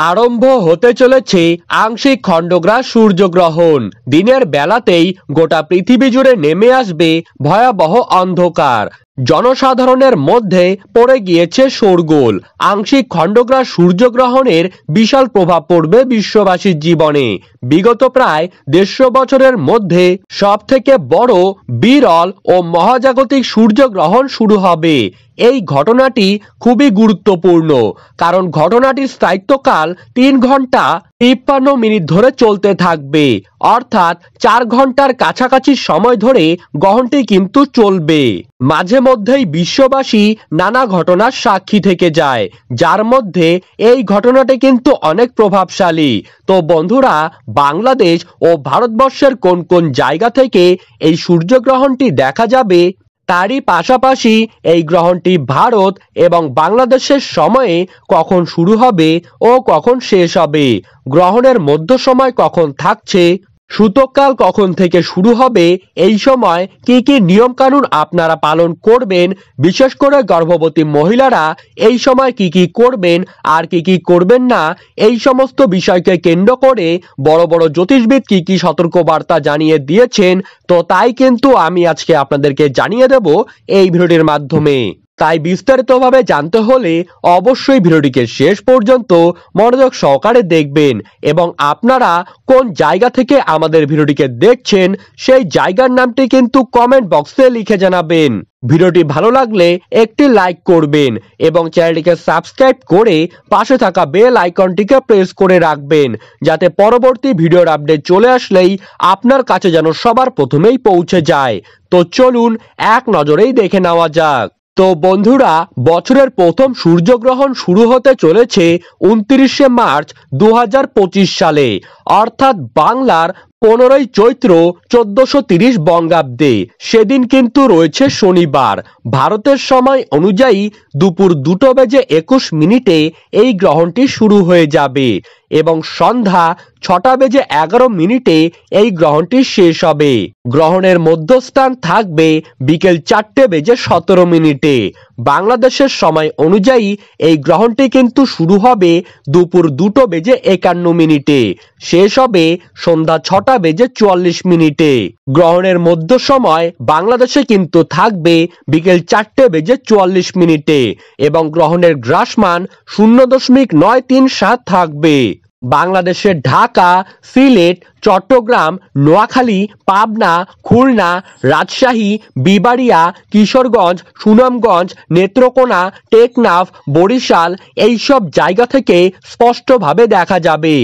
আরম্ভ হতে চলেছে আংশিক খণ্ডগ্রাস সূর্যগ্রহণ। দিনের বেলাতেই গোটা পৃথিবী জুড়ে নেমে আসবে ভয়াবহ অন্ধকার। জনসাধারণের মধ্যে পড়ে গিয়েছে শোরগোল। আংশিক খণ্ডগ্রাস সূর্যগ্রহণের বিশাল প্রভাব পড়বে বিশ্ববাসীর জীবনে। বিগত প্রায় 150 বছরের মধ্যে সব থেকে বড়, বিরল ও মহাজাগতিক সূর্যগ্রহণ শুরু হবে। এই ঘটনাটি খুবই গুরুত্বপূর্ণ, কারণ ঘটনাটির স্থায়িত্বকাল 3 ঘন্টা 53 মিনিট ধরে চলতে থাকবে। অর্থাৎ 4 ঘন্টার কাছাকাছি সময় ধরে গ্রহণটি কিন্তু চলবে। মাঝে মধ্যেই বিশ্ববাসী নানা ঘটনার সাক্ষী থেকে যায়, যার মধ্যে এই ঘটনাটি কিন্তু অনেক প্রভাবশালী। তো বন্ধুরা, বাংলাদেশ ও ভারতবর্ষের কোন কোন জায়গা থেকে এই সূর্যগ্রহণটি দেখা যাবে, তারই পাশাপাশি এই গ্রহণটি ভারত এবং বাংলাদেশের সময়ে কখন শুরু হবে ও কখন শেষ হবে, গ্রহণের মধ্য সময় কখন থাকছে, সূতককাল কখন থেকে শুরু হবে, এই সময় কি কি নিয়ম কানুন আপনারা পালন করবেন, বিশেষ করে গর্ভবতী মহিলারা এই সময় কি কি করবেন আর কি কি করবেন না, এই সমস্ত বিষয়কে কেন্দ্র করে বড় বড় জ্যোতিষবিদ কি কি সতর্কবার্তা জানিয়ে দিয়েছেন। তো তাই কিন্তু আমি আজকে আপনাদেরকে জানিয়ে দেব এই ভিডিওটির মাধ্যমে। তাই বিস্তারিতভাবে জানতে হলে অবশ্যই ভিডিওটিকে শেষ পর্যন্ত মনোযোগ সহকারে দেখবেন এবং আপনারা কোন জায়গা থেকে আমাদের ভিডিওটিকে দেখছেন সেই জায়গার নামটি কিন্তু কমেন্ট বক্সে লিখে জানাবেন। ভিডিওটি ভালো লাগলে একটি লাইক করবেন এবং চ্যানেলটিকে সাবস্ক্রাইব করে পাশে থাকা বেল আইকনটিকে প্রেস করে রাখবেন, যাতে পরবর্তী ভিডিওর আপডেট চলে আসলেই আপনার কাছে যেন সবার প্রথমেই পৌঁছে যায়। তো চলুন এক নজরেই দেখে নেওয়া যাক। তো বন্ধুরা, বছরের প্রথম সূর্যগ্রহণ শুরু হতে চলেছে 29শে মার্চ 2025 সালে, অর্থাৎ বাংলার 15ই চৈত্র 1430 বঙ্গাব্দে। সেদিন কিন্তু রয়েছে শনিবার। ভারতের সময় অনুযায়ী দুপুর 2:21 এই গ্রহণটি শুরু হয়ে যাবে এবং সন্ধ্যা 6:11 এই গ্রহণটি শেষ হবে। গ্রহণের মধ্যস্থান থাকবে বিকেল 4:17 বাংলাদেশের সময় অনুযায়ী এই গ্রহণটি কিন্তু শুরু হবে দুপুর 2:51, শেষ হবে সন্ধ্যা 6:44। গ্রহণের মধ্য সময় বাংলাদেশে কিন্তু থাকবে বিকেল 4:44 এবং গ্রহণের গ্রাসমান 0.937 থাকবে। বাংলাদেশের ঢাকা, সিলেট, চট্টগ্রাম, নোয়াখালী, পাবনা, খুলনা, রাজশাহী, বিবাড়িয়া, কিশোরগঞ্জ, সুনামগঞ্জ, নেত্রকোনা, টেকনাফ, বরিশাল এইসব জায়গা থেকে স্পষ্টভাবে দেখা যাবে।